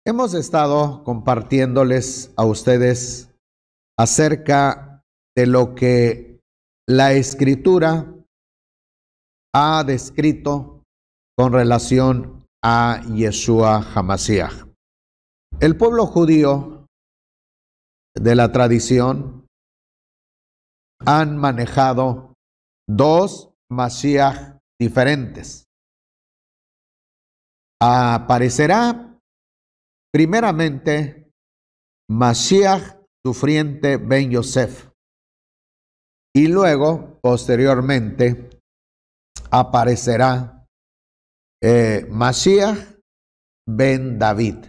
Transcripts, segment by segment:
Hemos estado compartiéndoles a ustedes acerca de lo que la Escritura ha descrito con relación a Yeshua HaMashiach. El pueblo judío de la tradición han manejado dos Mashiach diferentes. Aparecerá primeramente Mashiach sufriente ben Yosef y luego posteriormente aparecerá Mashiach ben David.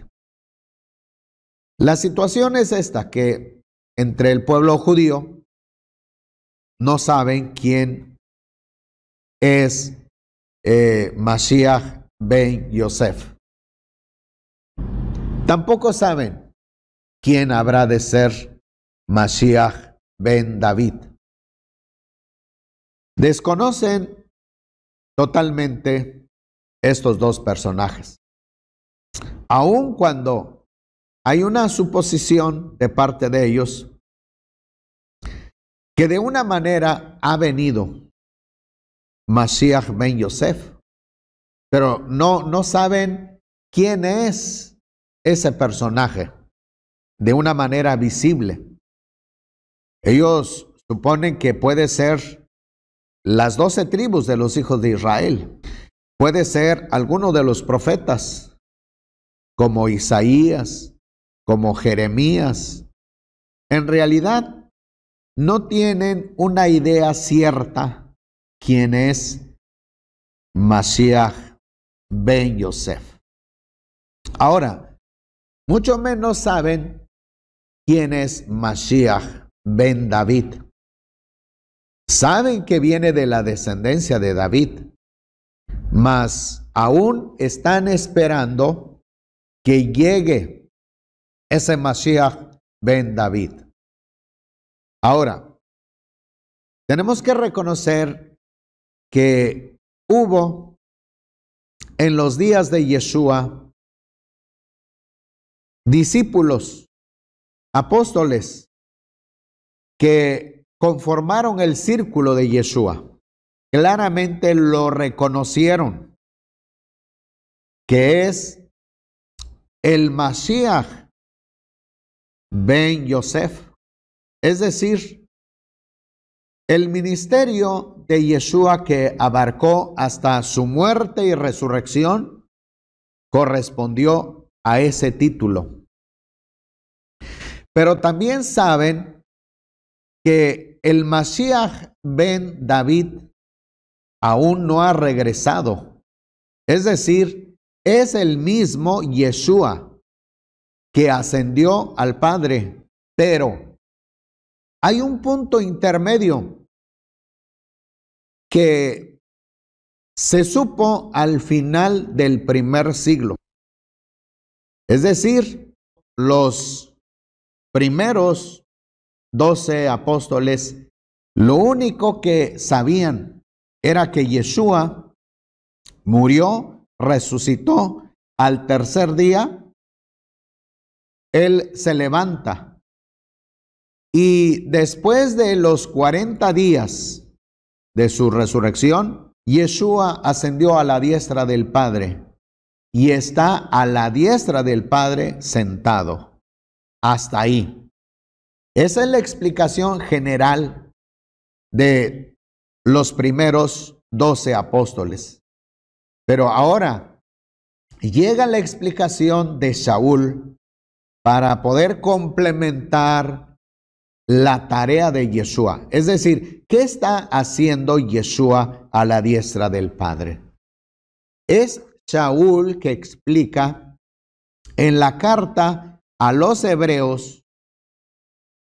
La situación es esta, que entre el pueblo judío no saben quién es Mashiach ben Yosef. Tampoco saben quién habrá de ser Mashiach ben David. Desconocen totalmente estos dos personajes. Aun cuando hay una suposición de parte de ellos que de una manera ha venido Mashiach ben Yosef, pero no saben quién es ese personaje de una manera visible. Ellos suponen que puede ser las 12 tribus de los hijos de Israel, puede ser alguno de los profetas, como Isaías, como Jeremías. En realidad, no tienen una idea cierta quién es Mashiach ben Yosef. Ahora, mucho menos saben quién es Mashiach ben David. Saben que viene de la descendencia de David, mas aún están esperando que llegue ese Mashiach ben David. Ahora, tenemos que reconocer que hubo en los días de Yeshua discípulos, apóstoles, que conformaron el círculo de Yeshua. Claramente lo reconocieron, que es el Mashiach ben Yosef. Es decir, el ministerio de Yeshua que abarcó hasta su muerte y resurrección correspondió a ese título. Pero también saben que el Mashiach ben David aún no ha regresado. Es decir, es el mismo Yeshua que ascendió al Padre, pero hay un punto intermedio que se supo al final del primer siglo. Es decir, los primeros 12 apóstoles, lo único que sabían era que Yeshua murió, resucitó, al tercer día, él se levanta. Y después de los 40 días de su resurrección, Yeshua ascendió a la diestra del Padre y está a la diestra del Padre sentado. Hasta ahí. Esa es la explicación general de los primeros 12 apóstoles. Pero ahora llega la explicación de Saúl para poder complementar la tarea de Yeshua. Es decir, ¿qué está haciendo Yeshua a la diestra del Padre? Es Saúl que explica en la carta a los hebreos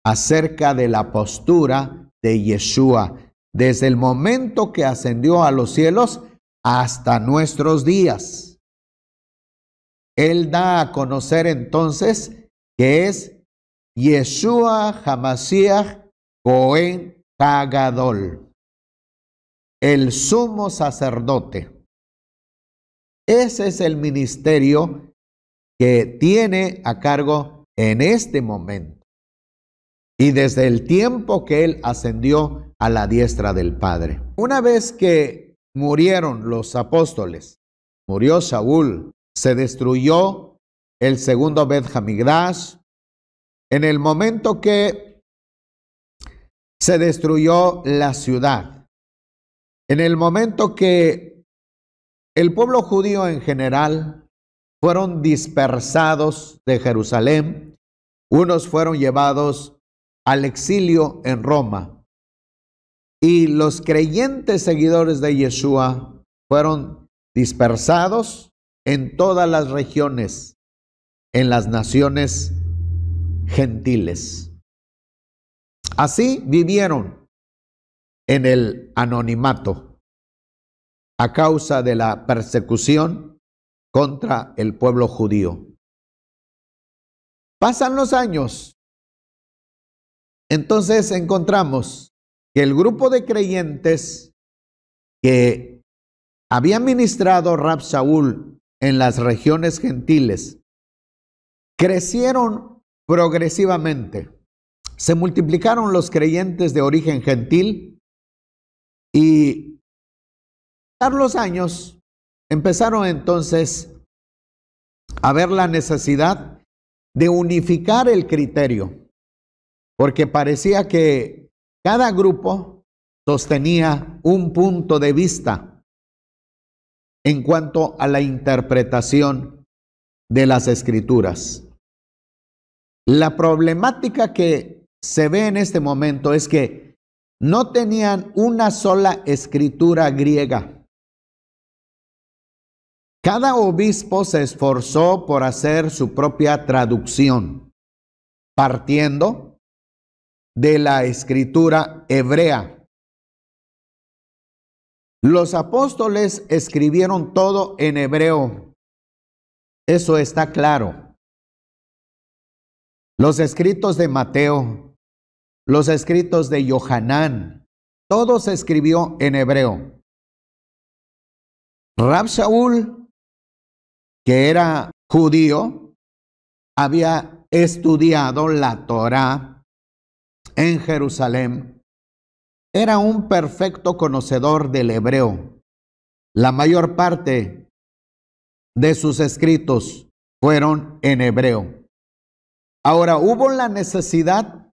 acerca de la postura de Yeshua desde el momento que ascendió a los cielos hasta nuestros días. Él da a conocer entonces que es Yeshua HaMashiach Cohen HaGadol, el sumo sacerdote. Ese es el ministerio que tiene a cargo en este momento y desde el tiempo que él ascendió a la diestra del Padre. Una vez que murieron los apóstoles, murió Saúl, se destruyó el segundo Bet Hamikdash. En el momento que se destruyó la ciudad, en el momento que el pueblo judío en general fueron dispersados de Jerusalén, unos fueron llevados al exilio en Roma y los creyentes seguidores de Yeshua fueron dispersados en todas las regiones, en las naciones gentiles. Así vivieron en el anonimato a causa de la persecución contra el pueblo judío. Pasan los años, entonces encontramos que el grupo de creyentes que había ministrado Rab Shaul en las regiones gentiles crecieron progresivamente. Se multiplicaron los creyentes de origen gentil y pasar los años empezaron entonces a ver la necesidad de unificar el criterio, porque parecía que cada grupo sostenía un punto de vista en cuanto a la interpretación de las Escrituras. La problemática que se ve en este momento es que no tenían una sola escritura griega. Cada obispo se esforzó por hacer su propia traducción, partiendo de la escritura hebrea. Los apóstoles escribieron todo en hebreo. Eso está claro. Los escritos de Mateo, los escritos de Yohanan, todo se escribió en hebreo. Rab Shaul, que era judío, había estudiado la Torá en Jerusalén. Era un perfecto conocedor del hebreo. La mayor parte de sus escritos fueron en hebreo. Ahora, hubo la necesidad de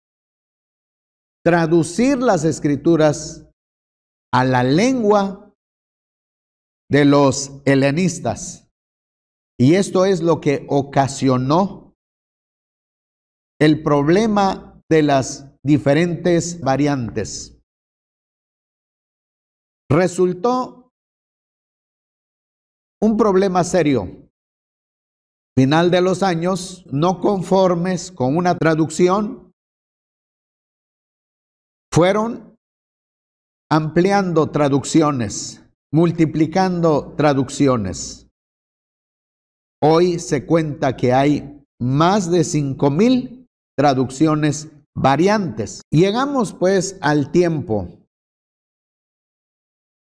traducir las escrituras a la lengua de los helenistas. Y esto es lo que ocasionó el problema de las diferentes variantes. Resultó un problema serio. Final de los años, no conformes con una traducción, fueron ampliando traducciones, multiplicando traducciones. Hoy se cuenta que hay más de 5,000 traducciones variantes. Llegamos pues al tiempo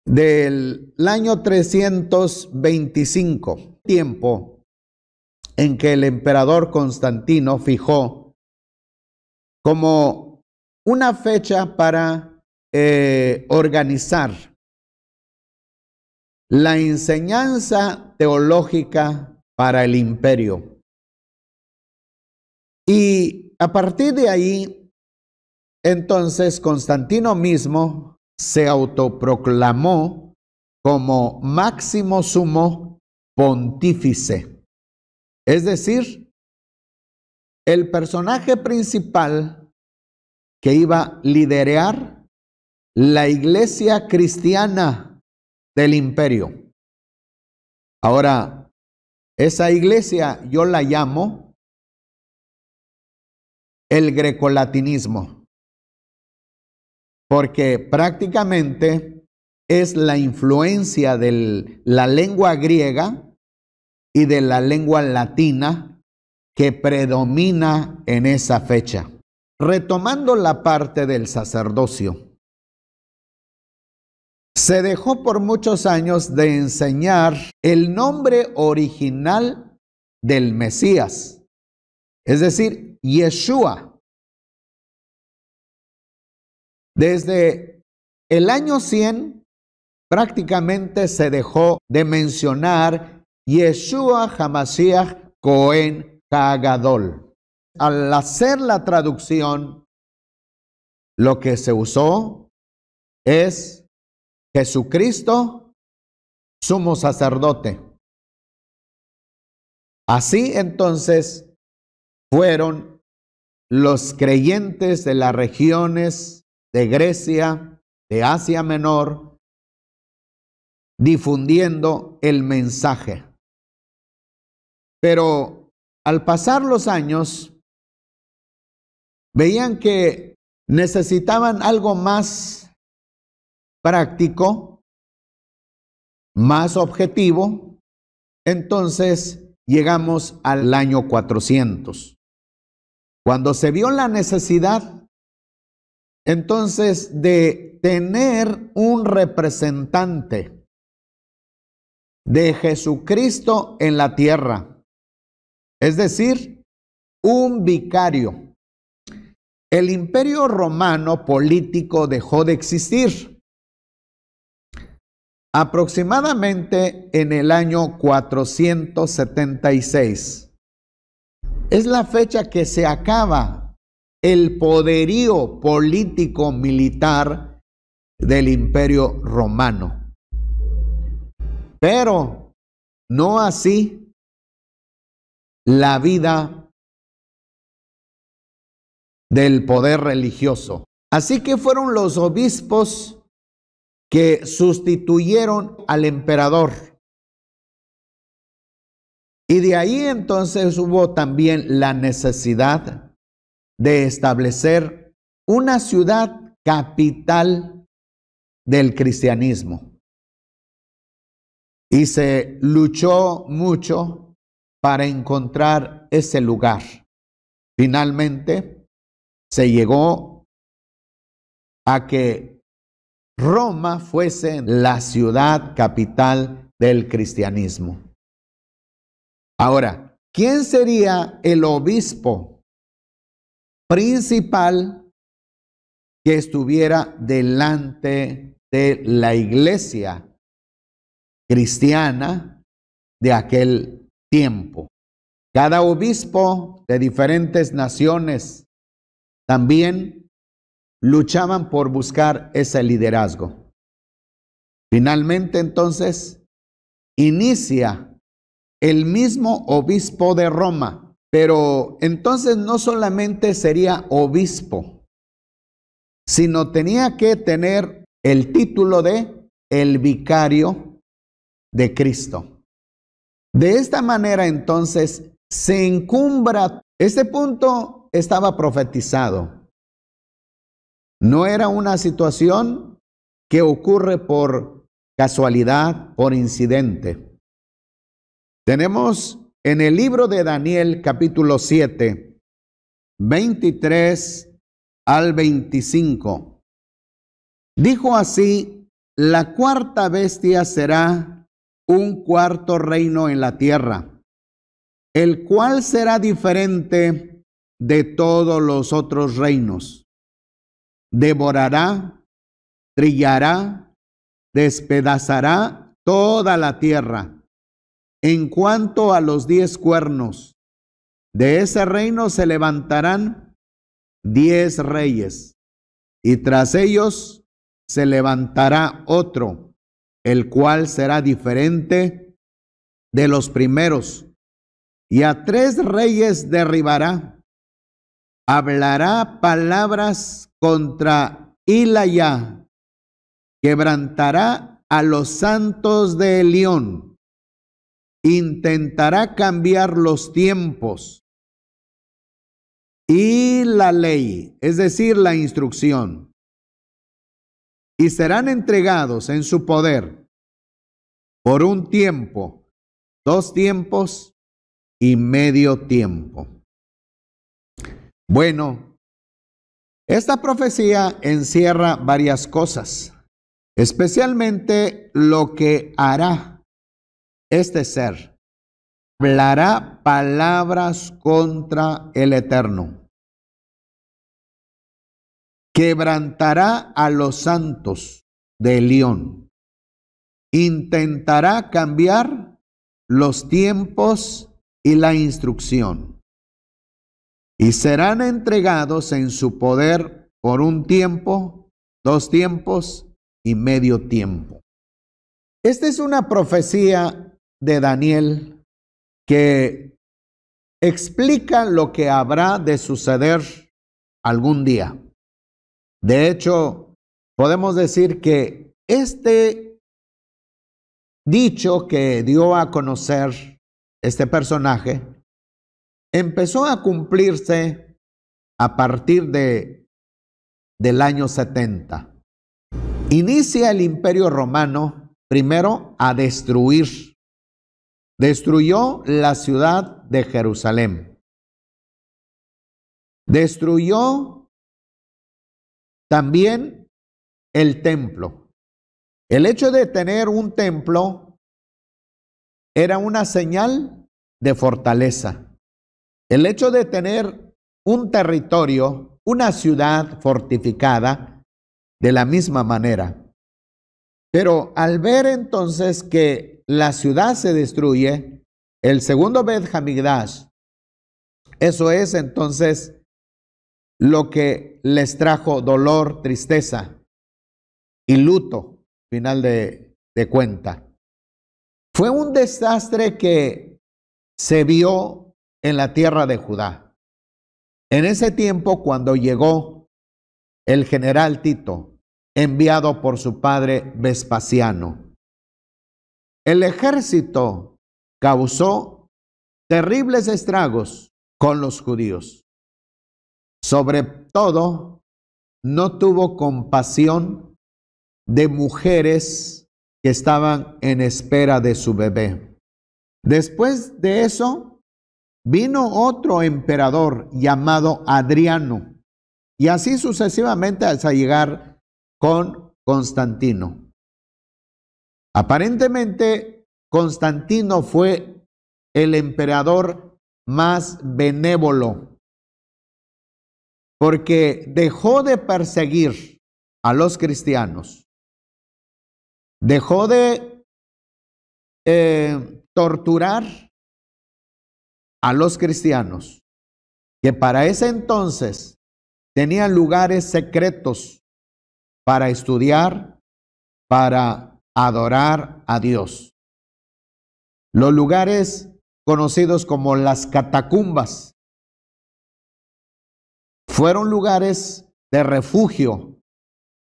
del año 325, tiempo en que el emperador Constantino fijó como una fecha para organizar la enseñanza teológica para el imperio. Y a partir de ahí, entonces Constantino mismo se autoproclamó como máximo sumo pontífice. Es decir, el personaje principal que iba a liderar la iglesia cristiana del imperio. Ahora, esa iglesia yo la llamo el grecolatinismo, porque prácticamente es la influencia de la lengua griega y de la lengua latina que predomina en esa fecha. Retomando la parte del sacerdocio, se dejó por muchos años de enseñar el nombre original del Mesías, es decir, Yeshua. Desde el año 100 prácticamente se dejó de mencionar Yeshua HaMashiach Cohen HaGadol. Al hacer la traducción, lo que se usó es Jesucristo, sumo sacerdote. Así entonces fueron los creyentes de las regiones de Grecia, de Asia Menor, difundiendo el mensaje. Pero al pasar los años, veían que necesitaban algo más práctico, más objetivo. Entonces llegamos al año 400. Cuando se vio la necesidad, entonces, de tener un representante de Jesucristo en la tierra, es decir, un vicario. El imperio romano político dejó de existir aproximadamente en el año 476. Es la fecha que se acaba el poderío político militar del imperio romano. Pero no así la vida del poder religioso. Así que fueron los obispos que sustituyeron al emperador. Y de ahí entonces hubo también la necesidad de establecer una ciudad capital del cristianismo. Y se luchó mucho para encontrar ese lugar. Finalmente se llegó a que Roma fuese la ciudad capital del cristianismo. Ahora, ¿quién sería el obispo principal que estuviera delante de la iglesia cristiana de aquel tiempo? Cada obispo de diferentes naciones también luchaban por buscar ese liderazgo. Finalmente, entonces, inicia el mismo obispo de Roma. Pero entonces no solamente sería obispo, sino tenía que tener el título de el vicario de Cristo. De esta manera entonces se encumbra. Este punto estaba profetizado. No era una situación que ocurre por casualidad, por incidente. Tenemos en el libro de Daniel, capítulo 7, 23 al 25. Dijo así: la cuarta bestia será un cuarto reino en la tierra, el cual será diferente de todos los otros reinos. Devorará, trillará, despedazará toda la tierra. En cuanto a los 10 cuernos, de ese reino se levantarán 10 reyes, y tras ellos se levantará otro, el cual será diferente de los primeros, y a 3 reyes derribará. Hablará palabras contra Ilayá, quebrantará a los santos de Elión. Intentará cambiar los tiempos y la ley, es decir, la instrucción, y serán entregados en su poder por un tiempo, 2 tiempos y medio tiempo. Bueno, esta profecía encierra varias cosas, especialmente lo que hará este ser. hablará palabras contra el Eterno. Quebrantará a los santos de Elión. Intentará cambiar los tiempos y la instrucción. Y serán entregados en su poder por un tiempo, 2 tiempos y medio tiempo. Esta es una profecía de Daniel que explica lo que habrá de suceder algún día. De hecho, podemos decir que este dicho que dio a conocer este personaje empezó a cumplirse a partir del año 70. Inicia el Imperio Romano primero a destruir. Destruyó la ciudad de Jerusalén. Destruyó también el templo. El hecho de tener un templo era una señal de fortaleza. El hecho de tener un territorio, una ciudad fortificada, de la misma manera. Pero al ver entonces que la ciudad se destruye, el segundo Bet Hamikdash, eso es entonces lo que les trajo dolor, tristeza y luto, final de cuenta. Fue un desastre que se vio en la tierra de Judá. En ese tiempo, cuando llegó el general Tito, enviado por su padre Vespasiano, el ejército causó terribles estragos con los judíos. Sobre todo, no tuvo compasión de mujeres que estaban en espera de su bebé. Después de eso, vino otro emperador llamado Adriano, y así sucesivamente hasta llegar con Constantino. Aparentemente, Constantino fue el emperador más benévolo, porque dejó de perseguir a los cristianos, dejó de torturar a los cristianos, que para ese entonces tenían lugares secretos para estudiar, para adorar a Dios. Los lugares conocidos como las catacumbas fueron lugares de refugio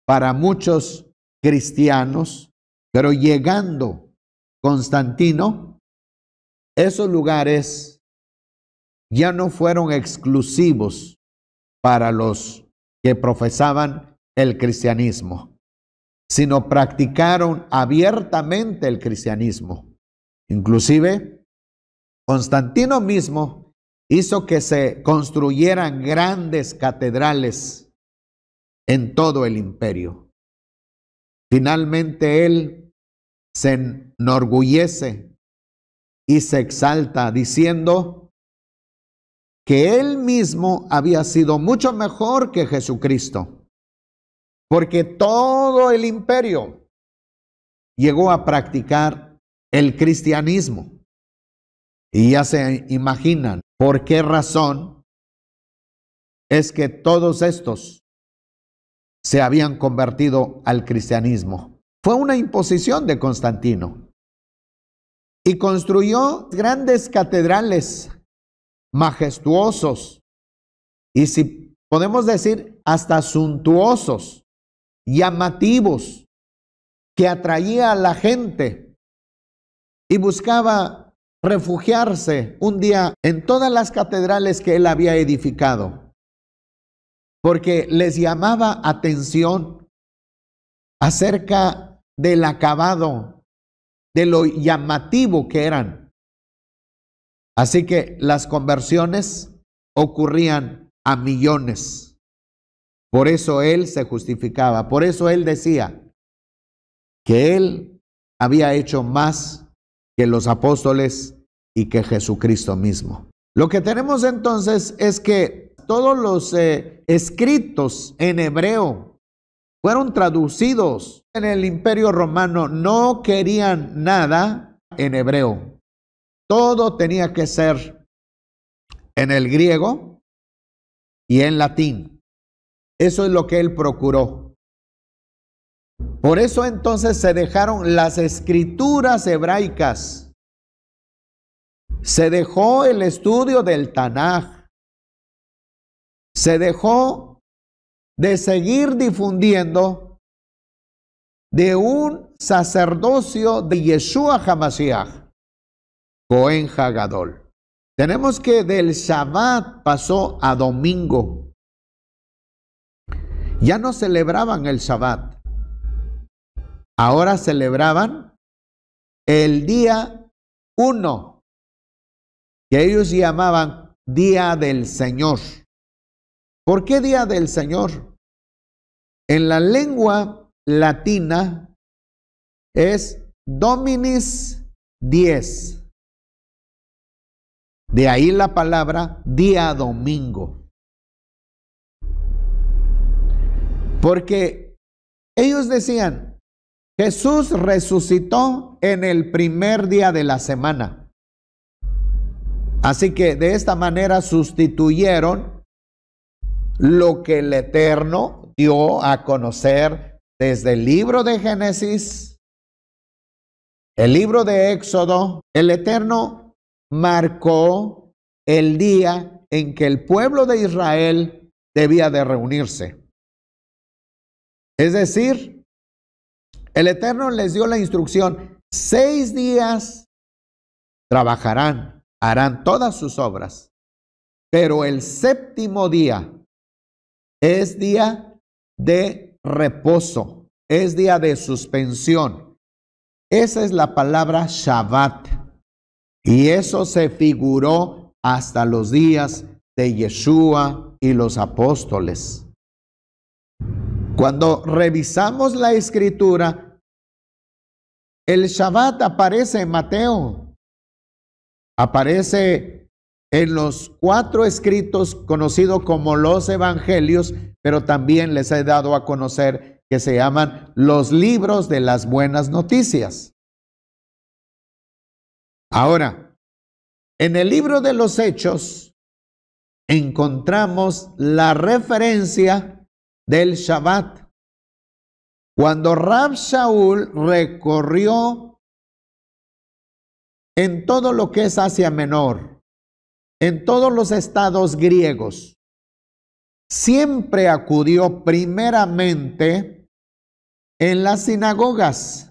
para muchos cristianos, pero llegando Constantino, esos lugares ya no fueron exclusivos para los que profesaban el cristianismo, sino practicaron abiertamente el cristianismo. Inclusive, Constantino mismo hizo que se construyeran grandes catedrales en todo el imperio. Finalmente, él se enorgullece y se exalta diciendo que él mismo había sido mucho mejor que Jesucristo, porque todo el imperio llegó a practicar el cristianismo. Y ya se imaginan por qué razón es que todos estos se habían convertido al cristianismo. Fue una imposición de Constantino. Y construyó grandes catedrales majestuosos y, si podemos decir, hasta suntuosos, llamativos, que atraía a la gente y buscaba refugiarse un día en todas las catedrales que él había edificado, porque les llamaba atención acerca del acabado, de lo llamativo que eran. Así que las conversiones ocurrían a millones. Por eso él se justificaba, por eso él decía que él había hecho más que los apóstoles y que Jesucristo mismo. Lo que tenemos entonces es que todos los escritos en hebreo fueron traducidos. En el Imperio Romano no querían nada en hebreo. Todo tenía que ser en el griego y en latín. Eso es lo que él procuró. Por eso entonces se dejaron las escrituras hebraicas. Se dejó el estudio del Tanaj. Se dejó de seguir difundiendo de un sacerdocio de Yeshua HaMashiach, Cohen HaGadol. Tenemos que del Shabbat pasó a domingo. Ya no celebraban el Shabbat. Ahora celebraban el día 1, que ellos llamaban Día del Señor. ¿Por qué Día del Señor? En la lengua latina es Dominis Dies. De ahí la palabra día domingo. Porque ellos decían, Jesús resucitó en el primer día de la semana. Así que de esta manera sustituyeron lo que el Eterno dio a conocer desde el libro de Génesis, el libro de Éxodo. El Eterno marcó el día en que el pueblo de Israel debía de reunirse. Es decir, el Eterno les dio la instrucción: 6 días trabajarán, harán todas sus obras, pero el 7º día es día de reposo, es día de suspensión. Esa es la palabra Shabbat. Y eso se figuró hasta los días de Yeshua y los apóstoles. Cuando revisamos la Escritura, el Shabbat aparece en Mateo, aparece en los 4 escritos conocidos como los Evangelios, pero también les he dado a conocer que se llaman los libros de las buenas noticias. Ahora, en el libro de los Hechos encontramos la referencia del Shabbat. Cuando Rab Shaul recorrió en todo lo que es Asia Menor, en todos los estados griegos, siempre acudió primeramente en las sinagogas.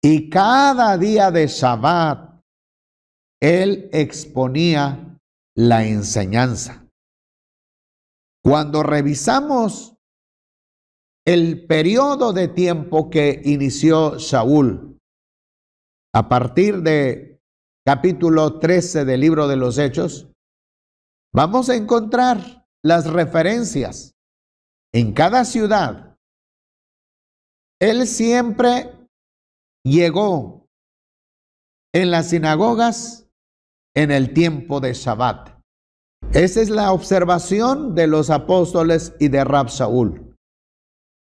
Y cada día de Shabbat, él exponía la enseñanza. Cuando revisamos el periodo de tiempo que inició Shaul, a partir de capítulo 13 del libro de los Hechos, vamos a encontrar las referencias en cada ciudad. Él siempre llegó en las sinagogas en el tiempo de Shabbat. Esa es la observación de los apóstoles y de Rab Shaul.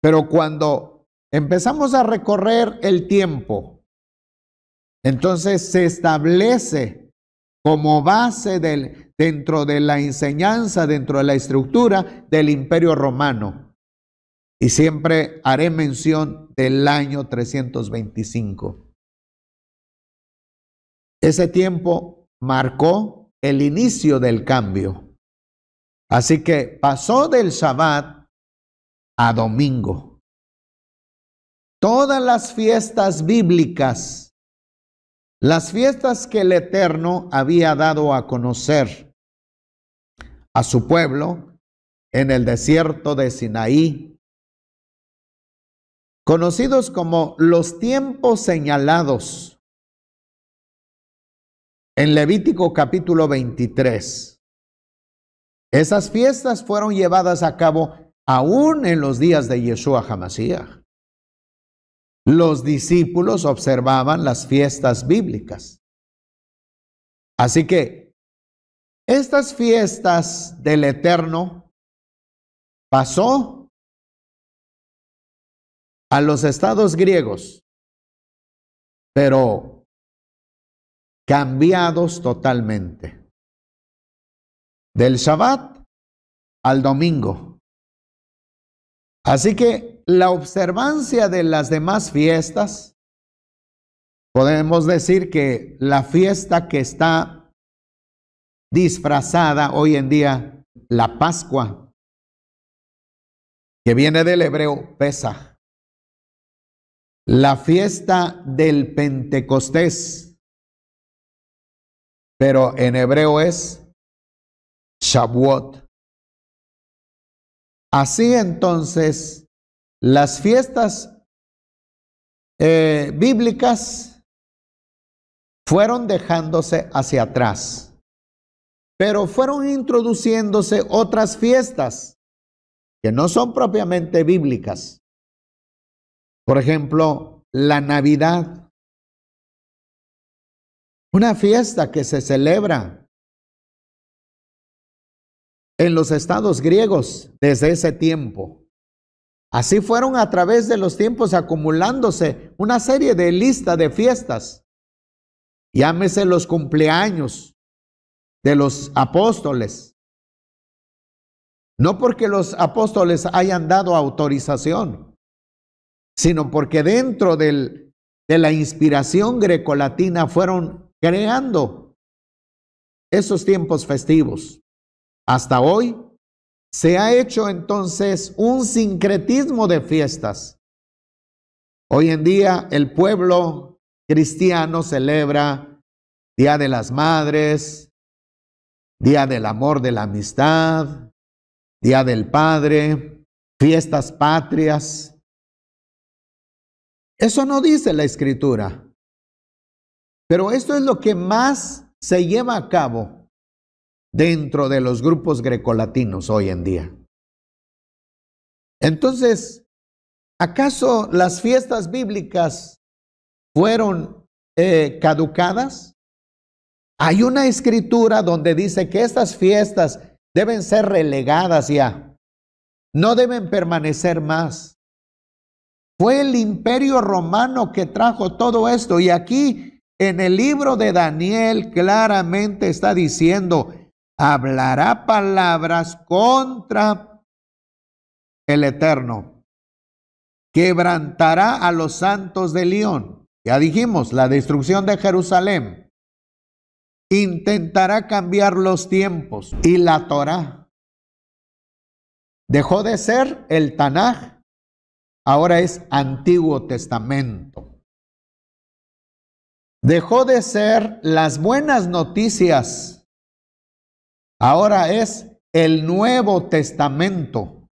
Pero cuando empezamos a recorrer el tiempo, entonces se establece como base dentro de la enseñanza, dentro de la estructura del Imperio Romano. Y siempre haré mención del año 325. Ese tiempo marcó el inicio del cambio. Así que pasó del Shabbat a domingo. Todas las fiestas bíblicas, las fiestas que el Eterno había dado a conocer a su pueblo en el desierto de Sinaí, conocidos como los tiempos señalados, en Levítico capítulo 23. Esas fiestas fueron llevadas a cabo aún en los días de Yeshua HaMashiach. Los discípulos observaban las fiestas bíblicas. Así que estas fiestas del Eterno pasó a los estados griegos, pero cambiados totalmente. Del Shabbat al domingo. Así que la observancia de las demás fiestas, podemos decir que la fiesta que está disfrazada hoy en día, la Pascua, que viene del hebreo Pesaj, la fiesta del Pentecostés, pero en hebreo es Shavuot. Así entonces, las fiestas bíblicas fueron dejándose hacia atrás, pero fueron introduciéndose otras fiestas que no son propiamente bíblicas. Por ejemplo, la Navidad, una fiesta que se celebra en los estados griegos desde ese tiempo. Así fueron a través de los tiempos acumulándose una serie de listas de fiestas. Llámese los cumpleaños de los apóstoles. No porque los apóstoles hayan dado autorización, sino porque dentro de la inspiración grecolatina fueron creando esos tiempos festivos. Hasta hoy se ha hecho entonces un sincretismo de fiestas. Hoy en día el pueblo cristiano celebra Día de las Madres, Día del Amor, de la Amistad, Día del Padre, fiestas patrias. Eso no dice la Escritura, pero esto es lo que más se lleva a cabo dentro de los grupos grecolatinos hoy en día. Entonces, ¿acaso las fiestas bíblicas fueron caducadas? Hay una escritura donde dice que estas fiestas deben ser relegadas ya, no deben permanecer más. Fue el Imperio Romano que trajo todo esto, y aquí en el libro de Daniel claramente está diciendo: hablará palabras contra el Eterno, quebrantará a los santos de León. Ya dijimos, la destrucción de Jerusalén. Intentará cambiar los tiempos y la Torá. Dejó de ser el Tanaj, ahora es Antiguo Testamento. Dejó de ser las buenas noticias, ahora es el Nuevo Testamento,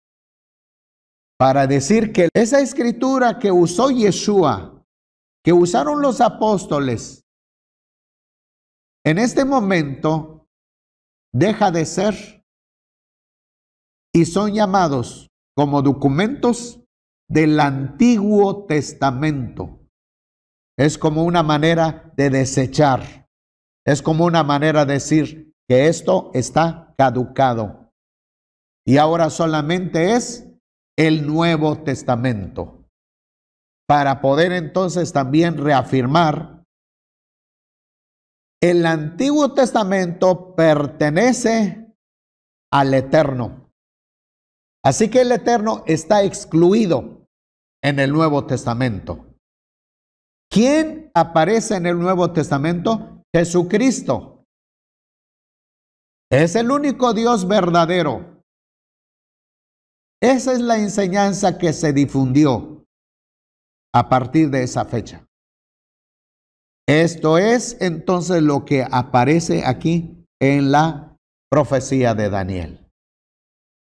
para decir que esa escritura que usó Yeshua, que usaron los apóstoles, en este momento deja de ser y son llamados como documentos del Antiguo Testamento. Es como una manera de desechar, es como una manera de decir que esto está caducado y ahora solamente es el Nuevo Testamento, para poder entonces también reafirmar: el Antiguo Testamento pertenece al Eterno, así que el Eterno está excluido en el Nuevo Testamento. ¿Quién aparece en el Nuevo Testamento? Jesucristo. Es el único Dios verdadero. Esa es la enseñanza que se difundió a partir de esa fecha. Esto es entonces lo que aparece aquí en la profecía de Daniel.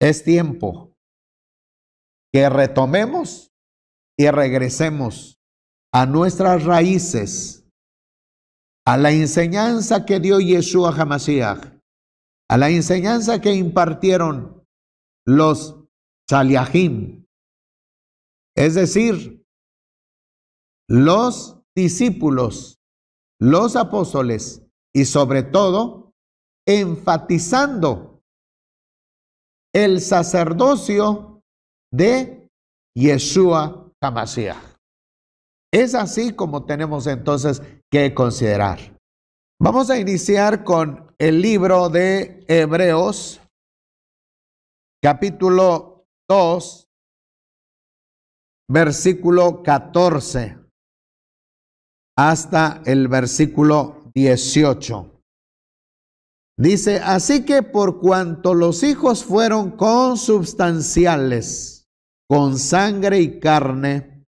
Es tiempo que retomemos y regresemos a nuestras raíces, a la enseñanza que dio Yeshua HaMashiach, a la enseñanza que impartieron los Shaliachim, es decir, los discípulos, los apóstoles y sobre todo enfatizando el sacerdocio de Yeshua HaMashiach. Es así como tenemos entonces que considerar. Vamos a iniciar con el libro de Hebreos, capítulo 2, versículo 14, hasta el versículo 18. Dice, así que por cuanto los hijos fueron consubstanciales con sangre y carne,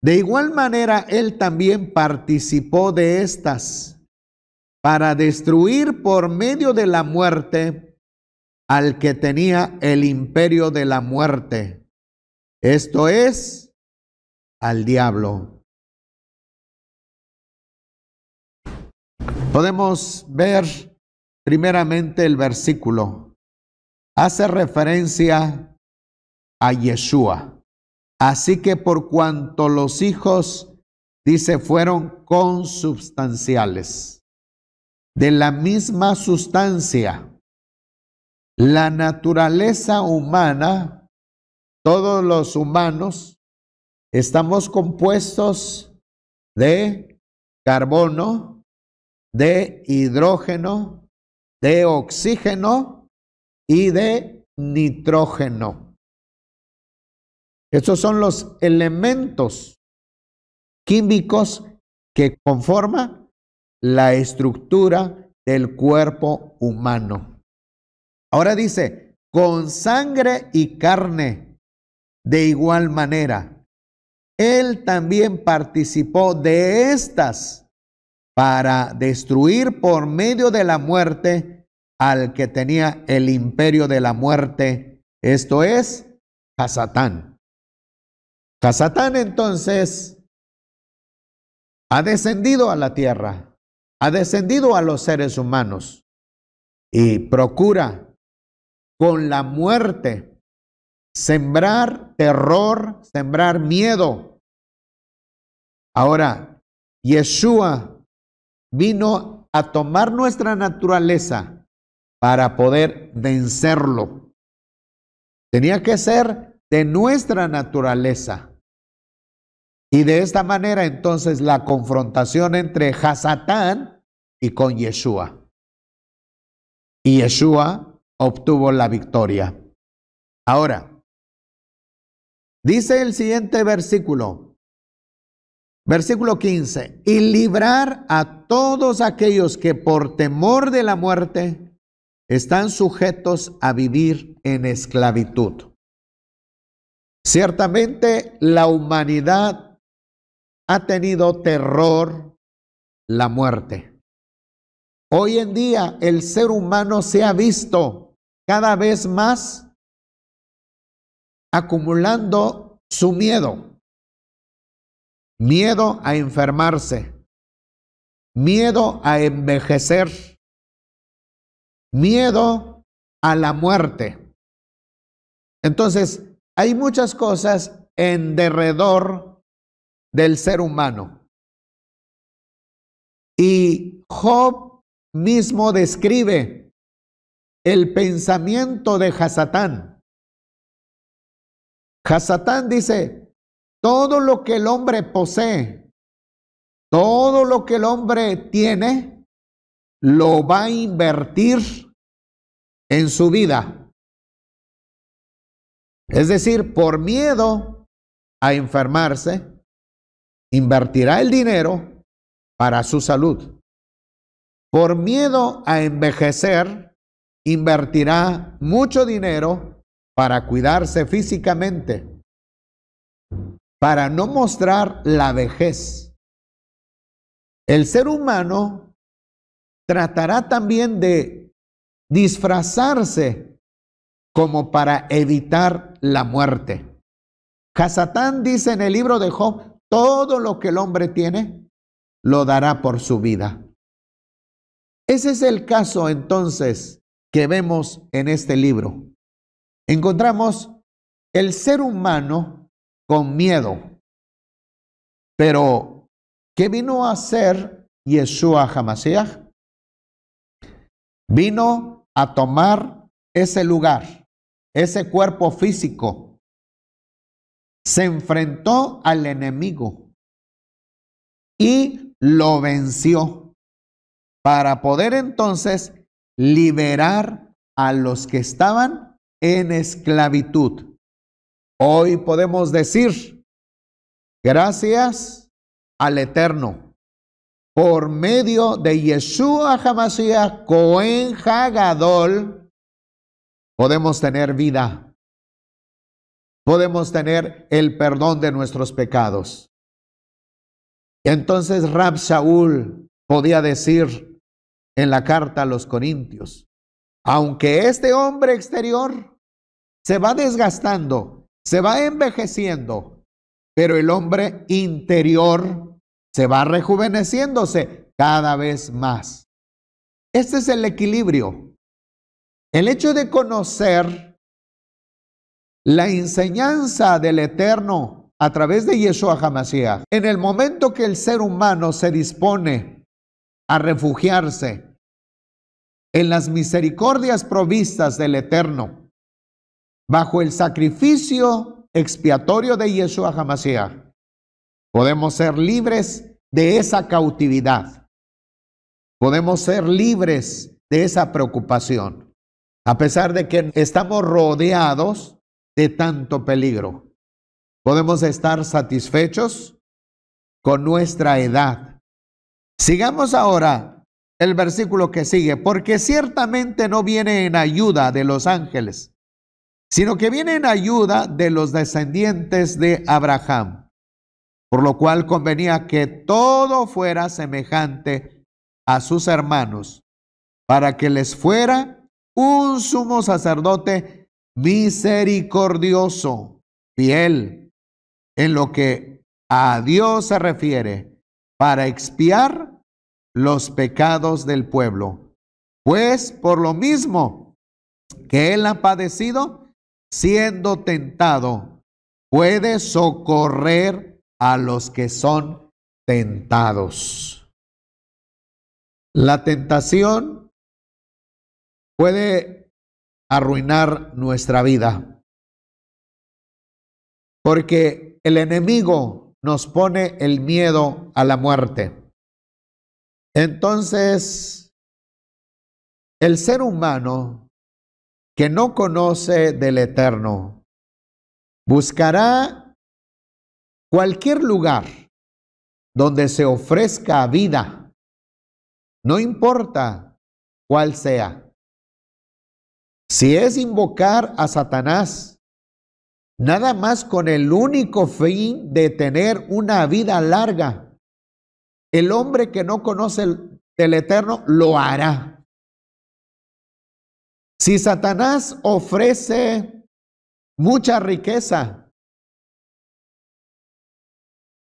de igual manera él también participó de estas, para destruir por medio de la muerte al que tenía el imperio de la muerte, esto es, al diablo. Podemos ver primeramente el versículo. Hace referencia a Yeshua. Así que por cuanto los hijos, dice, fueron consubstanciales, de la misma sustancia, la naturaleza humana, todos los humanos, estamos compuestos de carbono, de hidrógeno, de oxígeno y de nitrógeno. Estos son los elementos químicos que conforman la estructura del cuerpo humano. Ahora dice, con sangre y carne, de igual manera, él también participó de estas para destruir por medio de la muerte al que tenía el imperio de la muerte, esto es, a Satán. A Satán entonces ha descendido a la tierra, ha descendido a los seres humanos y procura con la muerte sembrar terror, sembrar miedo. Ahora, Yeshua vino a tomar nuestra naturaleza para poder vencerlo. Tenía que ser de nuestra naturaleza. Y de esta manera entonces la confrontación entre Hasatán y con Yeshua. Y Yeshua obtuvo la victoria. Ahora, dice el siguiente versículo, versículo 15, y librar a todos aquellos que por temor de la muerte están sujetos a vivir en esclavitud. Ciertamente la humanidad ha tenido terror la muerte. Hoy en día el ser humano se ha visto cada vez más acumulando su miedo. Miedo a enfermarse, miedo a envejecer, miedo a la muerte. Entonces, hay muchas cosas en derredor del ser humano. Y Job mismo describe el pensamiento de Hasatán. Hasatán dice, todo lo que el hombre posee, todo lo que el hombre tiene, lo va a invertir en su vida. Es decir, por miedo a enfermarse, invertirá el dinero para su salud. Por miedo a envejecer, invertirá mucho dinero para cuidarse físicamente, para no mostrar la vejez. El ser humano tratará también de disfrazarse como para evitar la muerte. Hasatán dice en el libro de Job, todo lo que el hombre tiene, lo dará por su vida. Ese es el caso entonces que vemos en este libro. Encontramos el ser humano con miedo. Pero, ¿qué vino a hacer Yeshua HaMashiach? Vino a tomar ese lugar, ese cuerpo físico. Se enfrentó al enemigo y lo venció para poder entonces liberar a los que estaban en esclavitud. Hoy podemos decir, gracias al Eterno, por medio de Yeshua HaMashiach, Cohen HaGadol, podemos tener vida. Podemos tener el perdón de nuestros pecados. Entonces Rab Shaul podía decir en la carta a los Corintios, aunque este hombre exterior se va desgastando, se va envejeciendo, pero el hombre interior se va rejuveneciéndose cada vez más. Este es el equilibrio. El hecho de conocer la enseñanza del Eterno a través de Yeshua HaMashiach, en el momento que el ser humano se dispone a refugiarse en las misericordias provistas del Eterno, bajo el sacrificio expiatorio de Yeshua HaMashiach, podemos ser libres de esa cautividad. Podemos ser libres de esa preocupación, a pesar de que estamos rodeados de tanto peligro. Podemos estar satisfechos con nuestra edad. Sigamos ahora el versículo que sigue, porque ciertamente no viene en ayuda de los ángeles, sino que viene en ayuda de los descendientes de Abraham, por lo cual convenía que todo fuera semejante a sus hermanos, para que les fuera un sumo sacerdote misericordioso, fiel en lo que a Dios se refiere, para expiar los pecados del pueblo. Pues por lo mismo que él ha padecido, siendo tentado, puede socorrer a los que son tentados. La tentación puede arruinar nuestra vida, porque el enemigo nos pone el miedo a la muerte. Entonces, el ser humano que no conoce del Eterno buscará cualquier lugar donde se ofrezca vida, no importa cuál sea. Si es invocar a Satanás, nada más con el único fin de tener una vida larga, el hombre que no conoce del Eterno lo hará. Si Satanás ofrece mucha riqueza,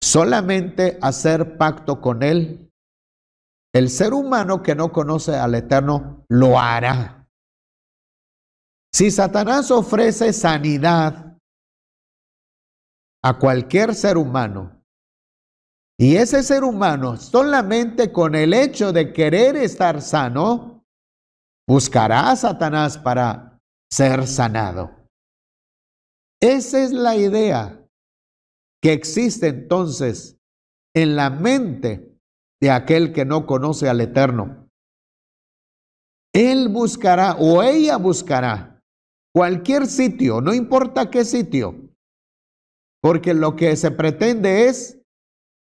solamente hacer pacto con él, el ser humano que no conoce al Eterno lo hará. Si Satanás ofrece sanidad a cualquier ser humano, y ese ser humano solamente con el hecho de querer estar sano, buscará a Satanás para ser sanado. Esa es la idea que existe entonces en la mente de aquel que no conoce al Eterno. Él buscará o ella buscará cualquier sitio, no importa qué sitio, porque lo que se pretende es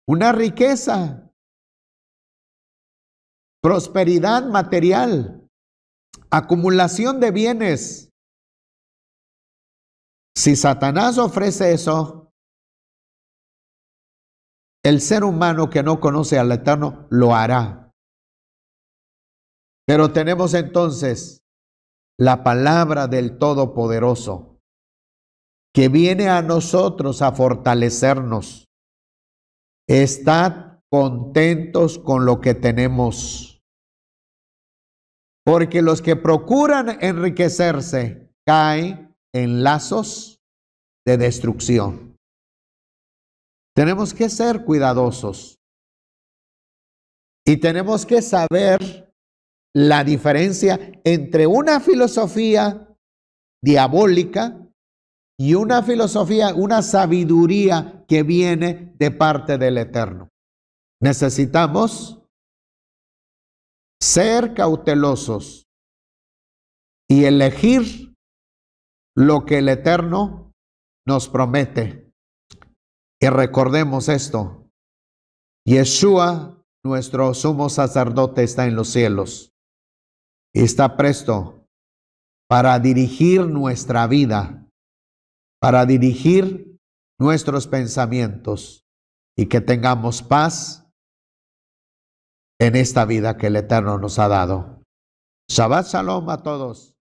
una riqueza, prosperidad material, acumulación de bienes. Si Satanás ofrece eso, el ser humano que no conoce al Eterno lo hará. Pero tenemos entonces la palabra del Todopoderoso, que viene a nosotros a fortalecernos. Estad contentos con lo que tenemos, porque los que procuran enriquecerse caen en lazos de destrucción. Tenemos que ser cuidadosos y tenemos que saber la diferencia entre una filosofía diabólica y una filosofía, una sabiduría que viene de parte del Eterno. Necesitamos ser cautelosos y elegir lo que el Eterno nos promete. Y recordemos esto: Yeshua, nuestro sumo sacerdote, está en los cielos y está presto para dirigir nuestra vida, para dirigir nuestros pensamientos, y que tengamos paz en esta vida que el Eterno nos ha dado. Shabbat Shalom a todos.